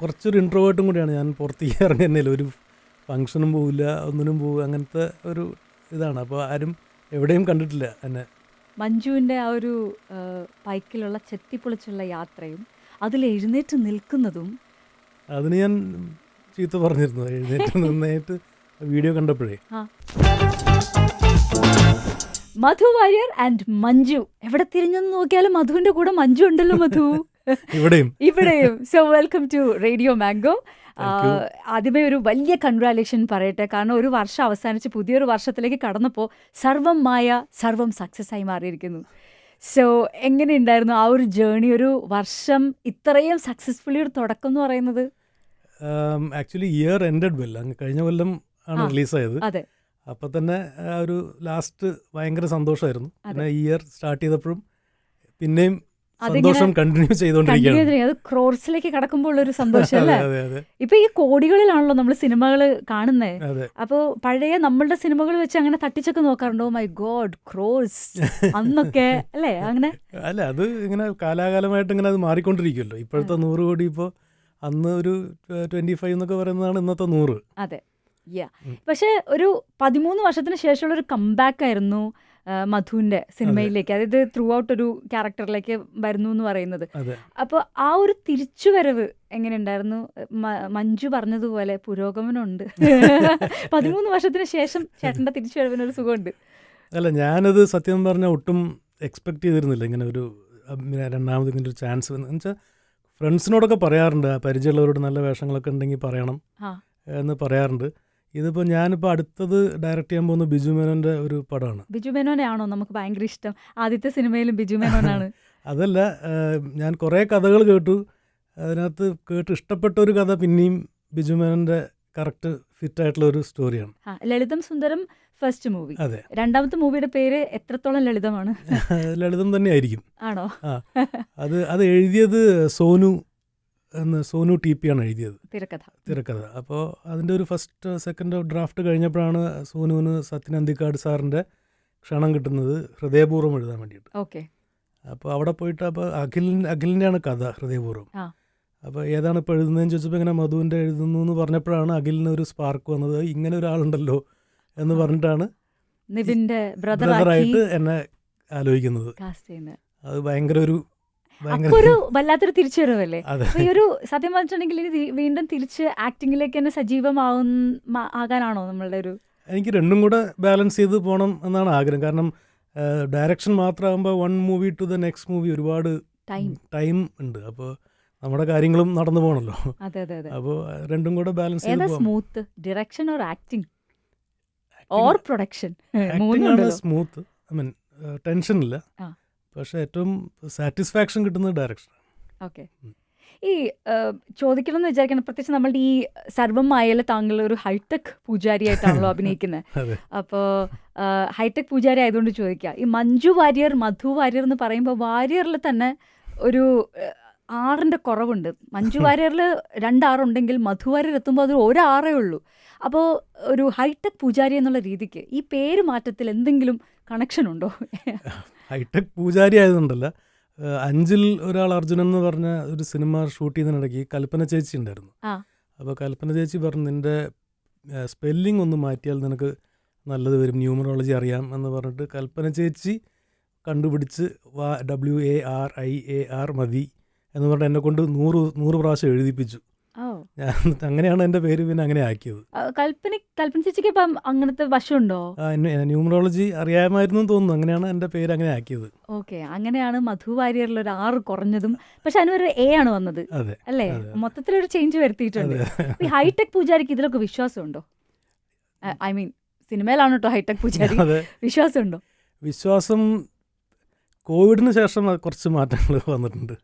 കുറച്ചൊരു ഇൻട്രോവേർട്ടും കൂടിയാണ്. ഞാൻ പുറത്തേക്ക് ഇറങ്ങുന്നില്ല, ഒരു ഫങ്ഷനും പോവില്ല, ഒന്നിനും പോവുക, അങ്ങനത്തെ ഒരു ഇതാണ്. അപ്പോൾ ആരും എവിടെയും കണ്ടിട്ടില്ല എന്നെ. മഞ്ജുവിൻ്റെ ആ ഒരു ബൈക്കിലുള്ള ചെത്തിപ്പൊളിച്ചുള്ള യാത്രയും അതിൽ എഴുന്നേറ്റ് നിൽക്കുന്നതും അതിന് ഞാൻ ചീത്ത പറഞ്ഞിരുന്നു എഴുന്നേറ്റ് നിന്നായിട്ട് വീഡിയോ കണ്ടപ്പോഴേ. ആ മധു വാര്യർ ആൻഡ് മഞ്ജു, എവിടെ തിരിഞ്ഞെന്ന് നോക്കിയാലും മധുവിന്റെ കൂടെ മഞ്ജു ഉണ്ടല്ലോ. മധു ഇവിടെയും. So welcome to Radio Mango. ആദ്യമേ ഒരു വലിയ കൺഗ്രാലേഷൻ പറയട്ടെ, കാരണം ഒരു വർഷം അവസാനിച്ച് പുതിയൊരു വർഷത്തിലേക്ക് കടന്നപ്പോൾ സർവം മായ, സർവം സക്സസ് ആയി മാറിയിരിക്കുന്നു. സോ എങ്ങനെയുണ്ടായിരുന്നു ആ ഒരു ജേണി, ഒരു വർഷം ഇത്രയും സക്സസ്ഫുള്ളി ഒരു തുടക്കം എന്ന് പറയുന്നത്? Actually year ended well. അങ്ങ് കഴിഞ്ഞ കൊല്ലം ആണ് റിലീസായത്. അതെ. അപ്പം തന്നെ ഒരു ലാസ്റ്റ് ഭയങ്കര സന്തോഷമായിരുന്നു. പിന്നെ ഇയർ സ്റ്റാർട്ട് ചെയ്തപ്പോഴും പിന്നെയും സന്തോഷം കണ്ടിന്യൂ ചെയ്തുകൊണ്ടിരിക്കുകയാണ്. അത് ക്രോർസിലേക്ക് കടക്കുമ്പോൾ ഉള്ളൊരു സന്തോഷം അല്ലേ? ഇപ്പൊ ഈ കോടികളിലാണല്ലോ നമ്മൾ സിനിമകൾ കാണുന്നത്. അപ്പോൾ പഴയ നമ്മളുടെ സിനിമകൾ വെച്ച് അങ്ങനെ തട്ടിച്ചൊക്കെ നോക്കാറുണ്ടോ? മൈ ഗോഡ്, ക്രോർസ് അന്നൊക്കെ അല്ലേ? അങ്ങനെ അല്ല, അത് ഇങ്ങനെ കാലാകാലമായിട്ട് ഇങ്ങനെ അത് മാറിക്കൊണ്ടിരിക്കുമല്ലോ. ഇപ്പോഴത്തെ 100 കോടി ഇപ്പോൾ അന്ന് ഒരു 25 എന്നൊക്കെ പറയുന്നതാണ് ഇന്നത്തെ 100. അതെ. പക്ഷെ ഒരു 13 വർഷത്തിന് ശേഷമുള്ള ഒരു കംബാക്ക് ആയിരുന്നു മധുവിന്റെ സിനിമയിലേക്ക്, അതായത് ത്രൂ ഔട്ട് ഒരു ക്യാരക്ടറിലേക്ക് വരുന്നു എന്ന് പറയുന്നത്. അപ്പോൾ ആ ഒരു തിരിച്ചുവരവ് എങ്ങനെയുണ്ടായിരുന്നു? മഞ്ജു പറഞ്ഞതുപോലെ പുരോഗമനമുണ്ട്. 13 വർഷത്തിന് ശേഷം ചേട്ടൻ്റെ തിരിച്ചുവരവിനൊരു സുഖമുണ്ട്. അല്ല, ഞാനത് സത്യം പറഞ്ഞാൽ ഒട്ടും എക്സ്പെക്ട് ചെയ്തിരുന്നില്ല ഇങ്ങനെ ഒരു രണ്ടാമത് ഇങ്ങനെ ഒരു ചാൻസ്. എന്ന് വെച്ചാൽ ഫ്രണ്ട്സിനോടൊക്കെ പറയാറുണ്ട്, പരിചയമുള്ളവരോട് നല്ല വേഷങ്ങളൊക്കെ ഉണ്ടെങ്കിൽ പറയണം എന്ന് പറയാറുണ്ട്. ഇതിപ്പോൾ ഞാനിപ്പോൾ അടുത്തത് ഡയറക്റ്റ് ചെയ്യാൻ പോകുന്ന ബിജു മേനോൻ്റെ ഒരു പടമാണ്. ബിജു മേനോനെ ആണോ നമുക്ക് ഭയങ്കര ഇഷ്ടം? ആദ്യത്തെ സിനിമയിലും ബിജു മേനോനാണ്. അതല്ല, ഞാൻ കുറേ കഥകൾ കേട്ടു. അതിനകത്ത് കേട്ട് ഇഷ്ടപ്പെട്ട ഒരു കഥ പിന്നെയും ബിജു മേനോൻ്റെ കറക്റ്റ് ഫിറ്റ് ആയിട്ടുള്ള ഒരു സ്റ്റോറിയാണ്. ലളിതം സുന്ദരം ഫസ്റ്റ് മൂവി. അതെ. രണ്ടാമത്തെ മൂവിയുടെ പേര് എത്രത്തോളം ലളിതമാണ്? ലളിതം തന്നെ ആയിരിക്കും. ആണോ? അത് എഴുതിയത് സോനു ടി പി ആണ് എഴുതിയത് തിരക്കഥ. അപ്പോൾ അതിൻ്റെ ഒരു ഫസ്റ്റ് സെക്കൻഡ് ഡ്രാഫ്റ്റ് കഴിഞ്ഞപ്പോഴാണ് സോനുവിന് സത്യൻ അന്തിക്കാട് സാറിൻ്റെ ക്ഷണം കിട്ടുന്നത് ഹൃദയപൂർവ്വം എഴുതാൻ വേണ്ടിയിട്ട്. ഓക്കെ. അപ്പോൾ അവിടെ പോയിട്ട് അപ്പോൾ അഖിലിൻ്റെയാണ് കഥ ഹൃദയപൂർവ്വം. അപ്പോൾ ഏതാണ് ഇപ്പോൾ എഴുതുന്നതെന്ന് ചോദിച്ചപ്പോൾ ഇങ്ങനെ മധുവിൻ്റെ എഴുതുന്നു എന്ന് പറഞ്ഞപ്പോഴാണ് അഖിലിന് ഒരു സ്പാർക്ക് വന്നത്. ഇങ്ങനെ ഒരാളുണ്ടല്ലോ എന്ന് പറഞ്ഞിട്ടാണ് നിവിൻ്റെ ബ്രദറായിട്ട് എന്നെ ആലോചിക്കുന്നത്. അത് ഭയങ്കര ഒരു വല്ലാത്തൊരു തിരിച്ചുവരവല്ലേ? ഈ ഒരു സത്യം പറഞ്ഞിട്ടുണ്ടെങ്കിൽ വീണ്ടും തിരിച്ച് ആക്ടിങ്ങിലേക്ക് തന്നെ ആകാനാണോ നമ്മളുടെ ഒരു? എനിക്ക് രണ്ടും കൂടെ ബാലൻസ് ചെയ്ത് പോകണം എന്നാണ് ആഗ്രഹം. കാരണം ഡയറക്ഷൻ മാത്രമാകുമ്പോൾ 1 movie to the next movie ഒരുപാട് ടൈം ഉണ്ട്. അപ്പോൾ നമ്മുടെ കാര്യങ്ങളും നടന്നു പോകണല്ലോ. അപ്പോൾ രണ്ടും കൂടെ ബാലൻസ് ചെയ്ത് smooth direction or acting or production? Smooth, I mean tension ഇല്ല, പക്ഷേ ഏറ്റവും സാറ്റിസ്ഫാക്ഷൻ കിട്ടുന്നത് ഡയറക്ഷൻ. ഓക്കെ. ഈ ചോദിക്കണം എന്ന് വിചാരിക്കണം, പ്രത്യേകിച്ച് നമ്മളുടെ ഈ സർവമായാലും താങ്കൾ ഒരു ഹൈടെക് പൂജാരിയായിട്ടാണല്ലോ അഭിനയിക്കുന്നത്. അപ്പോൾ ഹൈടെക് പൂജാരി ആയതുകൊണ്ട് ചോദിക്കുക, ഈ മഞ്ജു വാര്യർ, മധു വാര്യർ എന്ന് പറയുമ്പോൾ വാര്യറിൽ തന്നെ ഒരു 6ൻ്റെ കുറവുണ്ട്. മഞ്ജു വാര്യറിൽ 2 6 ഉണ്ടെങ്കിൽ മധു വാര്യർ എത്തുമ്പോൾ അത് 1 6 ഉള്ളൂ. അപ്പോൾ ഒരു ഹൈടെക് പൂജാരി എന്നുള്ള രീതിക്ക് ഈ പേര് മാറ്റത്തിൽ എന്തെങ്കിലും കണക്ഷൻ ഉണ്ടോ? ഹൈടെക് പൂജാരി ആയതുകൊണ്ടല്ല. 5-ൽ ഒരാൾ അർജുനൻ എന്ന് പറഞ്ഞ ഒരു സിനിമ ഷൂട്ട് ചെയ്യുന്നതിനിടയ്ക്ക് കൽപ്പന ചേച്ചി ഉണ്ടായിരുന്നു. അപ്പോൾ കൽപ്പന ചേച്ചി പറഞ്ഞു, നിൻ്റെ സ്പെല്ലിംഗ് ഒന്ന് മാറ്റിയാൽ നിനക്ക് നല്ലത് വരും, ന്യൂമറോളജി അറിയാം എന്ന് പറഞ്ഞിട്ട് കൽപ്പന ചേച്ചി കണ്ടുപിടിച്ച് WARIAR മതി എന്ന് പറഞ്ഞിട്ട് എന്നെ കൊണ്ട് 100 പ്രാവശ്യം എഴുതിപ്പിച്ചു. അങ്ങനെയാണ് എൻ്റെ പേര് പിന്നെ അങ്ങനെ ആക്കിയത്. കൽപ്പന ചേച്ചിക്ക് ഇപ്പം അങ്ങനത്തെ വശമുണ്ടോ? ന്യൂമറോളജി അറിയാമായിരുന്നു തോന്നുന്നു, അങ്ങനെയാണ് എൻ്റെ പേര് അങ്ങനെ ആക്കിയത്. ഓക്കെ. അങ്ങനെയാണ് മധു വാര്യറിൽ ഒരു 6 കുറഞ്ഞതും, പക്ഷെ അതിനൊരു A ആണ് വന്നത് അല്ലേ? മൊത്തത്തിലൊരു ചേഞ്ച് വരുത്തിയിട്ടുണ്ട്. ഈ ഹൈടെക് പൂജാരിക്ക് ഇതിലൊക്കെ വിശ്വാസമുണ്ടോ? ഐ മീൻ സിനിമയിലാണ് കേട്ടോ ഹൈടെക് പൂജാരി. വിശ്വാസമുണ്ടോ? വിശ്വാസം കോവിഡിന് ശേഷം കുറച്ച് മാറ്റങ്ങൾ വന്നിട്ടുണ്ട്.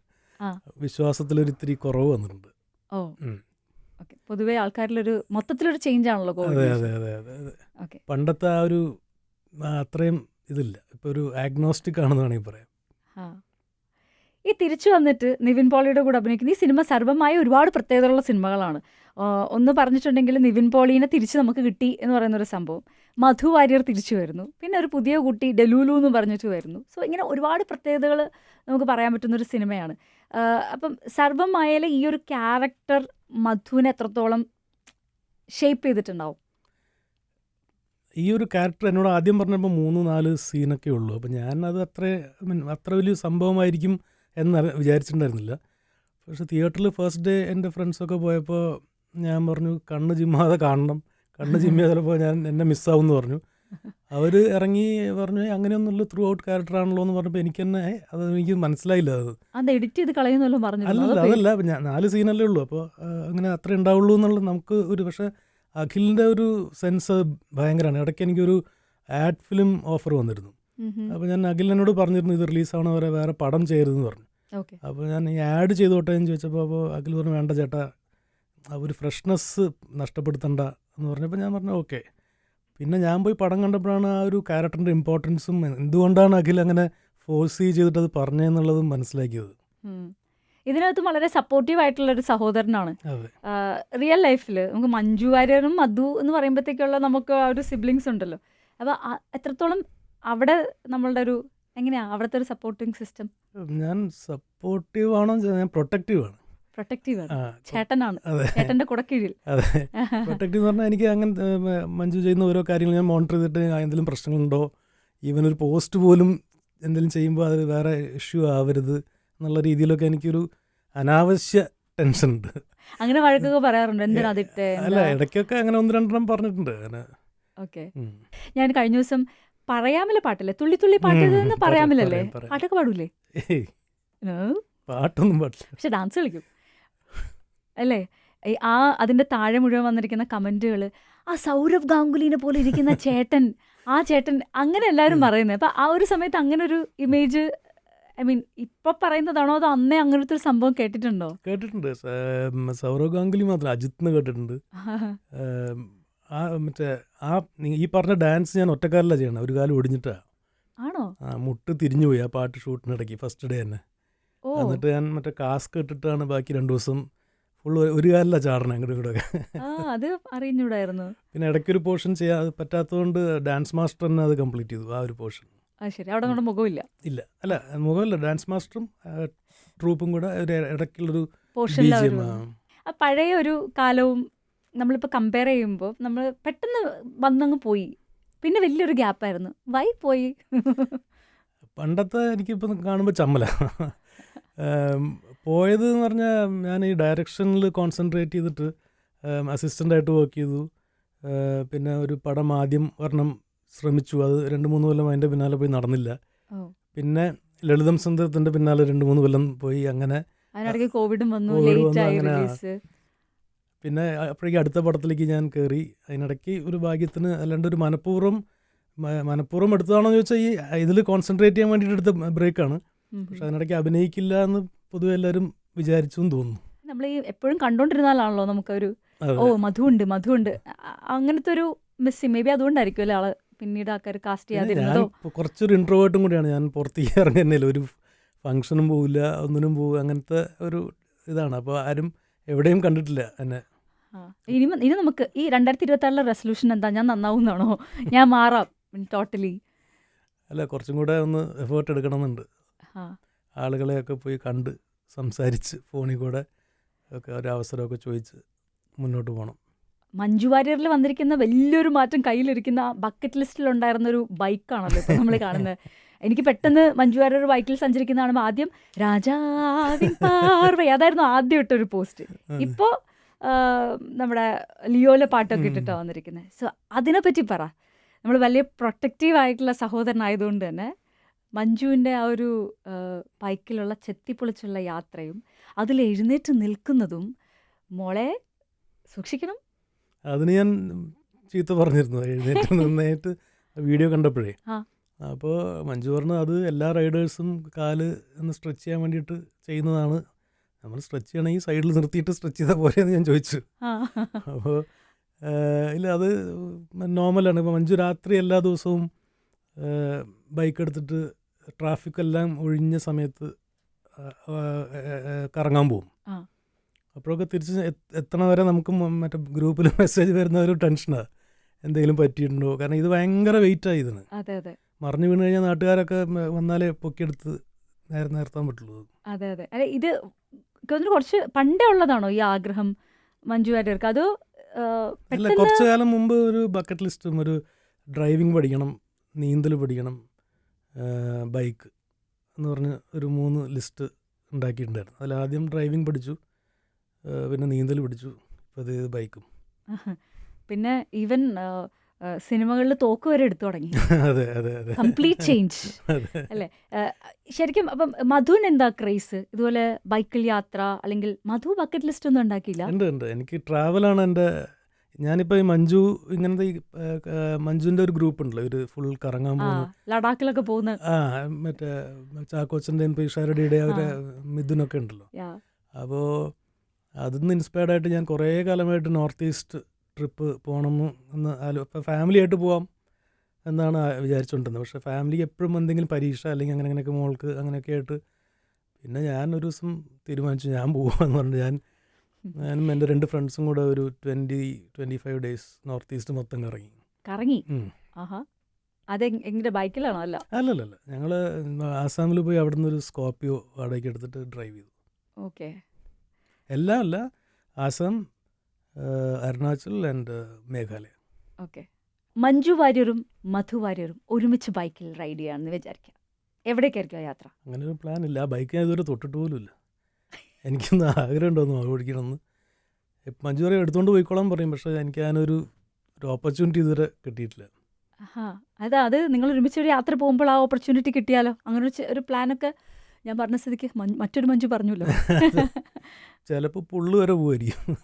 വിശ്വാസത്തിലൊരു ഇത്തിരി കുറവ് വന്നിട്ടുണ്ട്. ഓ, ഓക്കെ. പൊതുവേ ആൾക്കാരിലൊരു മൊത്തത്തിലൊരു ചേഞ്ച് ആണല്ലോ കോവിഡ്. അതെ. പണ്ടത്തെ ആ ഒരു അത്രയും ഇതില്ല, ഇപ്പോൾ ഒരു ആഗ്നോസ്റ്റിക് ആണെന്ന് വേണമെങ്കിൽ പറയാം. ഈ തിരിച്ചു വന്നിട്ട് നിവിൻ പോളിയുടെ കൂടെ അഭിനയിക്കുന്ന ഈ സിനിമ സർവമായ ഒരുപാട് പ്രത്യേകതയുള്ള സിനിമകളാണ്. ഒന്ന് പറഞ്ഞിട്ടുണ്ടെങ്കിൽ നിവിൻ പോളിനെ തിരിച്ച് നമുക്ക് കിട്ടി എന്ന് പറയുന്നൊരു സംഭവം. മധു വാര്യർ തിരിച്ചു വരുന്നു, പിന്നെ ഒരു പുതിയ കുട്ടി ഡെലൂലു എന്ന് പറഞ്ഞിട്ട് വരുന്നു. സോ ഇങ്ങനെ ഒരുപാട് പ്രത്യേകതകൾ നമുക്ക് പറയാൻ പറ്റുന്നൊരു സിനിമയാണ്. അപ്പം സർവ്വമായാലും ഈ ഒരു ക്യാരക്ടർ മധുവിനെ എത്രത്തോളം ഷേപ്പ് ചെയ്തിട്ടുണ്ടാവും? ഈ ഒരു ക്യാരക്ടർ എന്നോട് ആദ്യം പറഞ്ഞപ്പോൾ 3-4 സീനൊക്കെ ഉള്ളൂ. അപ്പോൾ ഞാനത് അത്ര വലിയ സംഭവമായിരിക്കും എന്ന് വിചാരിച്ചിട്ടുണ്ടായിരുന്നില്ല. പക്ഷേ തിയേറ്ററിൽ ഫസ്റ്റ് ഡേ എൻ്റെ ഫ്രണ്ട്സൊക്കെ പോയപ്പോൾ ഞാൻ പറഞ്ഞു കണ്ണ് ചിമ്മാതെ കാണണം, കണ്ണ് ചിമ്മിയാൽ ചിലപ്പോൾ എന്നെ മിസ്സാവും എന്ന് പറഞ്ഞു. അവർ ഇറങ്ങി പറഞ്ഞു അങ്ങനെയൊന്നുമില്ല, ത്രൂ ഔട്ട് ക്യാരക്ടറാണല്ലോ എന്ന് പറഞ്ഞപ്പോൾ എനിക്ക് തന്നെ അത് എനിക്ക് മനസ്സിലായില്ല. അത് എഡിറ്റ് ചെയ്ത് കളയുന്നല്ലോ പറഞ്ഞു. അതല്ല 4 സീനല്ലേ ഉള്ളൂ. അപ്പോൾ അങ്ങനെ അത്ര ഉണ്ടാവുള്ളൂ എന്നുള്ളത് നമുക്ക് പക്ഷേ അഖിലിൻ്റെ ഒരു സെൻസ് ഭയങ്കരമാണ്. ഇടയ്ക്ക് എനിക്കൊരു ആഡ് ഫിലിം ഓഫർ വന്നിരുന്നു. അപ്പോൾ ഞാൻ അഖിലിനോട് പറഞ്ഞിരുന്നു ഇത് റിലീസാവണ വരെ വേറെ പടം ചെയ്യരുതെന്ന് പറഞ്ഞു. അപ്പോൾ ഞാൻ ഈ ആഡ് ചെയ്തോട്ടെ എന്ന് ചോദിച്ചപ്പോൾ അഖിൽ പറഞ്ഞു വേണ്ട ചേട്ടാ, ഒരു ഫ്രഷ്നെസ് നഷ്ടപ്പെടുത്തണ്ട എന്ന് പറഞ്ഞപ്പോൾ ഞാൻ പറഞ്ഞു ഓക്കെ. പിന്നെ ഞാൻ പോയി പടം കണ്ടപ്പോഴാണ് ആ ഒരു ക്യാരക്ടറിൻ്റെ ഇമ്പോർട്ടൻസും എന്തുകൊണ്ടാണ് അഖിൽ അങ്ങനെ ഫോഴ്സ് ചെയ്തിട്ട് അത് പറഞ്ഞതെന്നുള്ളതും മനസ്സിലാക്കിയത്. ഇതിനകത്ത് വളരെ സപ്പോർട്ടീവ് ആയിട്ടുള്ളൊരു സഹോദരനാണ്. റിയൽ ലൈഫിൽ നമുക്ക് മഞ്ജു വാര്യരും മധു എന്ന് പറയുമ്പോഴത്തേക്കുള്ള നമുക്ക് ആ ഒരു സിബ്ലിങ്സ് ഉണ്ടല്ലോ. അപ്പോൾ എത്രത്തോളം അവിടെ നമ്മളുടെ ഒരു എങ്ങനെയാണ് അവിടുത്തെ ഒരു സപ്പോർട്ടിങ് സിസ്റ്റം? ഞാൻ സപ്പോർട്ടീവ് ആണോ, ഞാൻ പ്രൊട്ടക്റ്റീവാണ്. ചേട്ടനാണ്, ചേട്ടൻ്റെ കുടക്കീഴിൽ. അതെ, പ്രൊട്ടക്റ്റീവ് എന്ന് പറഞ്ഞാൽ എനിക്ക് അങ്ങനെ മഞ്ജു ചെയ്യുന്ന ഓരോ കാര്യങ്ങൾ ഞാൻ മോണിറ്റർ ചെയ്തിട്ട് എന്തെങ്കിലും പ്രശ്നങ്ങളുണ്ടോ, ഈവൻ ഒരു പോസ്റ്റ് പോലും എന്തെങ്കിലും ചെയ്യുമ്പോൾ അത് വേറെ ഇഷ്യൂ ആവരുത് എന്നുള്ള രീതിയിലൊക്കെ എനിക്കൊരു അനാവശ്യ ടെൻഷൻ ഉണ്ട്. അങ്ങനെ വഴക്കൊക്കെ പറയാറുണ്ട്, എന്തിനാ അതിട്ട്? അല്ല, ഇടയ്ക്കൊക്കെ അങ്ങനെ 1-2 പറഞ്ഞിട്ടുണ്ട് അങ്ങനെ. ഓക്കെ. ഞാൻ കഴിഞ്ഞ ദിവസം പറയാമല്ലേ പാട്ടില്ലേ, തുള്ളി തുള്ളി പാട്ട് പറയാമല്ലേ, പാട്ടൊക്കെ പാടൂലേ? പാട്ടൊന്നും പാടില്ല, പക്ഷെ ഡാൻസ് കളിക്കും അല്ലേ? അതിന്റെ താഴെ മുഴുവൻ വന്നിരിക്കുന്ന കമന്റുകൾ, ആ സൗരവ് ഗാംഗുലിനെ പോലെ ഇരിക്കുന്ന ചേട്ടൻ, ആ ചേട്ടൻ, അങ്ങനെ എല്ലാവരും പറയുന്നത്. അപ്പം ആ ഒരു സമയത്ത് അങ്ങനെ ഒരു ഇമേജ്, ഐ മീൻ ഇപ്പൊ പറയുന്നതാണോ അതോ അന്നേ അങ്ങനത്തെ ഒരു സംഭവം കേട്ടിട്ടുണ്ടോ? കേട്ടിട്ടുണ്ട്. സൗരവ് ഗാംഗുലി മാത്രം, അജിത്ത് കേട്ടിട്ടുണ്ട്. മറ്റേ ഈ പറഞ്ഞ ഡാൻസ് ഞാൻ ഒറ്റക്കാലല്ല ചെയ്യണം, ഒരു കാലം ഒടിഞ്ഞിട്ടാ. ആണോ? മുട്ട് തിരിഞ്ഞു പോയി ആ പാട്ട് ഷൂട്ടിനിടയ്ക്ക് ഫസ്റ്റ് ഡേ തന്നെ. എന്നിട്ട് ഞാൻ മറ്റേ കാസ്ക് ഇട്ടിട്ടാണ് ബാക്കി 2 ദിവസം ഫുൾ ഒരു കാലില്ല ചാടണം അങ്ങോട്ടും ഇങ്ങോട്ടൊക്കെ. അത് അറിഞ്ഞൂടായിരുന്നു. പിന്നെ ഇടയ്ക്കൊരു പോർഷൻ ചെയ്യാൻ പറ്റാത്തതുകൊണ്ട് ഡാൻസ് മാസ്റ്റർ തന്നെ അത് കംപ്ലീറ്റ് ചെയ്തു ആ ഒരു പോർഷൻ. ശരി, അവിടെ നമ്മുടെ മുഖമില്ല. ഇല്ല, അല്ല മുഖമില്ല, ഡാൻസ് മാസ്റ്ററും ട്രൂപ്പും കൂടെ ഇടയ്ക്കുള്ളൊരു പോർഷൻ. പഴയ ഒരു കാലവും നമ്മളിപ്പോൾ കമ്പയർ ചെയ്യുമ്പോൾ നമ്മൾ പെട്ടെന്ന് വന്നങ്ങ് പോയി, പിന്നെ വലിയൊരു ഗ്യാപ്പായിരുന്നു. വൈ പോയി? പണ്ടത്തെ എനിക്കിപ്പോൾ കാണുമ്പോൾ ചമ്മല പോയത് എന്ന് പറഞ്ഞാൽ ഞാൻ ഈ ഡയറക്ഷനിൽ കോൺസെൻട്രേറ്റ് ചെയ്തിട്ട് അസിസ്റ്റൻ്റായിട്ട് വർക്ക് ചെയ്തു. പിന്നെ ഒരു പടം ആദ്യം ഒരെണ്ണം ശ്രമിച്ചു, അത് 2-3 കൊല്ലം അതിൻ്റെ പിന്നാലെ പോയി നടന്നില്ല. പിന്നെ ലളിതം സന്ദർഭത്തിൻ്റെ പിന്നാലെ 2-3 കൊല്ലം പോയി. അങ്ങനെ കോവിഡും വന്നു. അങ്ങനെ പിന്നെ അപ്പോഴേക്കും അടുത്ത പടത്തിലേക്ക് ഞാൻ കയറി. അതിനിടയ്ക്ക് ഒരു ഭാഗ്യത്തിന്, അല്ലാണ്ട് ഒരു മനഃപൂർവ്വം എടുത്തതാണോ എന്ന് ചോദിച്ചാൽ ഈ ഇതിൽ കോൺസെൻട്രേറ്റ് ചെയ്യാൻ വേണ്ടിയിട്ട് എടുത്ത ബ്രേക്കാണ്. പക്ഷെ അതിനിടയ്ക്ക് അഭിനയിക്കില്ല എന്ന് പൊതുവെ എല്ലാവരും വിചാരിച്ചു എന്ന് തോന്നുന്നു. നമ്മൾ ഈ എപ്പോഴും കണ്ടോണ്ടിരുന്നാലാണല്ലോ നമുക്കൊരു മധുണ്ട് അങ്ങനത്തെ ഒരു മിസ്സിങ്. മേ ബി അതുകൊണ്ടായിരിക്കും അല്ലേ ആള് പിന്നീട് ആൾക്കാർ കാസ്റ്റ് ചെയ്യാതിരുന്നതോ? കുറച്ചൊരു ഇൻട്രോവേർട്ടും കൂടിയാണ് ഞാൻ. പുറത്തേക്ക് ഇറങ്ങുന്നില്ല, ഒരു ഫംഗ്ഷനും പോവില്ല, ഒന്നിനും പോവും, അങ്ങനത്തെ ഒരു ഇതാണ്. അപ്പോൾ ആരും എവിടെയും കണ്ടിട്ടില്ല എന്നെ. ഇനി നമുക്ക് ഈ 2026 റെസൊല്യൂഷൻ എന്താ? ഞാൻ നന്നാവുന്നാണോ, ഞാൻ മാറാം ടോട്ടലി? അല്ല, കുറച്ചും കൂടെ ഒന്ന് എഫേർട്ട് എടുക്കണമെന്നുണ്ട്. ആളുകളെയൊക്കെ പോയി കണ്ട് സംസാരിച്ച് ഫോണിൽ കൂടെ ഒക്കെ ഒരു അവസരമൊക്കെ ചോദിച്ച് മുന്നോട്ട് പോകണം. മഞ്ജു വാര്യറിൽ വന്നിരിക്കുന്ന വലിയൊരു മാറ്റം, കയ്യിലിരിക്കുന്ന ബക്കറ്റ് ലിസ്റ്റിലുണ്ടായിരുന്ന ഒരു ബൈക്കാണല്ലോ ഇപ്പോൾ നമ്മൾ കാണുന്നത്. എനിക്ക് പെട്ടെന്ന് മഞ്ജു വാര്യർ ബൈക്കിൽ സഞ്ചരിക്കുന്ന കാണുമ്പോൾ ആദ്യം രാജാവിൻ പാർവൈ, അതായിരുന്നു ആദ്യം ഇട്ടൊരു പോസ്റ്റ്. ഇപ്പോൾ നമ്മുടെ ലിയോയിലെ പാട്ടൊക്കെ ഇട്ടിട്ടാണ് വന്നിരിക്കുന്നത്. സോ അതിനെപ്പറ്റി പറ. നമ്മൾ വലിയ പ്രൊട്ടക്റ്റീവ് ആയിട്ടുള്ള സഹോദരനായതുകൊണ്ട് തന്നെ മഞ്ജുവിൻ്റെ ആ ഒരു ബൈക്കിലുള്ള ചെത്തിപ്പൊളിച്ചുള്ള യാത്രയും അതിൽ എഴുന്നേറ്റ് നിൽക്കുന്നതും, മോളെ സൂക്ഷിക്കണം. അതിന് ഞാൻ ചീത്ത പറഞ്ഞിരുന്നു എഴുന്നേറ്റ് നിന്നായിട്ട് വീഡിയോ കണ്ടപ്പോഴേ. അപ്പോൾ മഞ്ജു പറഞ്ഞു അത് എല്ലാ റൈഡേഴ്സും കാല് ഒന്ന് സ്ട്രെച്ച് ചെയ്യാൻ വേണ്ടിയിട്ട് ചെയ്യുന്നതാണ്, നമ്മൾ സ്ട്രെച്ച് ചെയ്യണമെങ്കിൽ സൈഡിൽ നിർത്തിയിട്ട് സ്ട്രെച്ച് ചെയ്താൽ പോലെയെന്ന് ഞാൻ ചോദിച്ചു. അപ്പോൾ ഇല്ല, അത് നോർമലാണ്. ഇപ്പോൾ മഞ്ജു രാത്രി എല്ലാ ദിവസവും ബൈക്ക് എടുത്തിട്ട് ട്രാഫിക്കെല്ലാം ഒഴിഞ്ഞ സമയത്ത് കറങ്ങാൻ പോകും. അപ്പോഴൊക്കെ തിരിച്ച് എത്തണ വരെ നമുക്ക് മറ്റേ ഗ്രൂപ്പിൽ മെസ്സേജ് വരുന്ന ഒരു ടെൻഷനാണ്, എന്തെങ്കിലും പറ്റിയിട്ടുണ്ടോ. കാരണം ഇത് ഭയങ്കര വെയിറ്റായി ഇതിന്. മറിഞ്ഞു വീണ് കഴിഞ്ഞാൽ നാട്ടുകാരൊക്കെ വന്നാലേ പൊക്കിയെടുത്ത് നിർത്താൻ പറ്റുള്ളൂ. അതെ അതെ. അല്ല ഇത് കുറച്ച് പണ്ടേ ഉള്ളതാണോ ഈ ആഗ്രഹം മഞ്ജു വാര്യർക്ക്? അതോ അല്ല, കുറച്ചു കാലം മുമ്പ് ഒരു ബക്കറ്റ് ലിസ്റ്റും, ഒരു ഡ്രൈവിംഗ് പഠിക്കണം, നീന്തൽ പഠിക്കണം, ബൈക്ക് എന്ന് പറഞ്ഞ് ഒരു 3 ലിസ്റ്റ് ഉണ്ടാക്കിയിട്ടുണ്ടായിരുന്നു. അതിലാദ്യം ഡ്രൈവിംഗ് പഠിച്ചു, പിന്നെ നീന്തൽ പഠിച്ചു, ഇപ്പോൾ അത് ബൈക്കും. പിന്നെ ഈവൻ സിനിമകളിൽ തോക്ക് വരെ എടുത്തു തുടങ്ങി. അതെ അതെ അതെ, കംപ്ലീറ്റ് ചേഞ്ച് അല്ലേ? ശരിക്കും അപ്പം മധുവിന് എന്താ ക്രേസ് ഇതുപോലെ ബൈക്കിൽ യാത്ര? അല്ലെങ്കിൽ മധു ബക്കറ്റ് ലിസ്റ്റ് ഒന്നും ഉണ്ടാക്കിയില്ല? ഉണ്ട്. എനിക്ക് ട്രാവലാണ് എൻ്റെ. ഞാനിപ്പോൾ ഈ മഞ്ജു ഇങ്ങനത്തെ മഞ്ജുവിൻ്റെ ഒരു ഗ്രൂപ്പ് ഉണ്ടല്ലോ, ഒരു ഫുൾ കറങ്ങാൻ പോകുന്ന, ലഡാക്കിലൊക്കെ പോകുന്ന, മറ്റേ ചാക്കോച്ചൻ്റെയും പിഷാരടിയുടെ അവരെ മിഥുനൊക്കെ ഉണ്ടല്ലോ. അപ്പോൾ അതിൽ നിന്ന് ഇൻസ്പയർഡ് ആയിട്ട് ഞാൻ കുറേ കാലമായിട്ട് നോർത്ത് ഈസ്റ്റ് ട്രിപ്പ് പോകണമെന്ന് ഇപ്പോൾ ഫാമിലി ആയിട്ട് പോകാം എന്നാണ് വിചാരിച്ചുകൊണ്ടിരുന്നത്. പക്ഷേ ഫാമിലിക്ക് എപ്പോഴും എന്തെങ്കിലും പരീക്ഷ അല്ലെങ്കിൽ അങ്ങനെയൊക്കെ മോൾക്ക് അങ്ങനെയൊക്കെ ആയിട്ട്, പിന്നെ ഞാൻ ഒരു ദിവസം തീരുമാനിച്ചു ഞാൻ പോകാമെന്ന് പറഞ്ഞു. ഞാനും എൻ്റെ 2 ഫ്രണ്ട്സും കൂടെ ഒരു 20-25 ഡേയ്സ് നോർത്ത് ഈസ്റ്റ് മൊത്തം കറങ്ങി. ആഹാ. അത് എങ്ങനെ ബൈക്കിലാണോ? അല്ലല്ല, ഞങ്ങൾ ആസാമിൽ പോയി അവിടെ നിന്ന് ഒരു സ്കോർപ്പിയോ വാടകയ്ക്ക് എടുത്തിട്ട് ഡ്രൈവ് ചെയ്തു. ഓക്കെ. എല്ലാം അല്ല, ആസാം, അരുണാചൽ ആൻഡ് മേഘാലയ. ഓക്കെ. മഞ്ജു വാര്യരും മധു വാര്യരും ഒരുമിച്ച് ബൈക്കിൽ റൈഡ് ചെയ്യാമെന്ന് വിചാരിക്കാം, എവിടേക്കായിരിക്കും യാത്ര? അങ്ങനെ ഒരു പ്ലാൻ ഇല്ല. ആ ബൈക്ക് ഞാൻ ഇതുവരെ തൊട്ടിട്ട് പോലും ഇല്ല. എനിക്കൊന്ന് ആഗ്രഹം ഉണ്ടോന്ന് ഓടിക്കണമെന്ന്. മഞ്ജു പറയും എടുത്തുകൊണ്ട് പോയിക്കോളാൻ പറയും, പക്ഷേ എനിക്ക് അതിനൊരു ഓപ്പർച്യൂണിറ്റി ഇതുവരെ കിട്ടിയിട്ടില്ല. അത് നിങ്ങൾ ഒരുമിച്ച് ഒരു യാത്ര പോകുമ്പോൾ ആ ഓപ്പർച്യൂണിറ്റി കിട്ടിയാലോ? അങ്ങനെ ഒരു പ്ലാനൊക്കെ ഞാൻ പറഞ്ഞ സ്ഥിതിക്ക് മറ്റൊരു മഞ്ജു പറഞ്ഞല്ലോ. ചിലപ്പോൾ പുള്ളു വരെ പോവായിരിക്കും.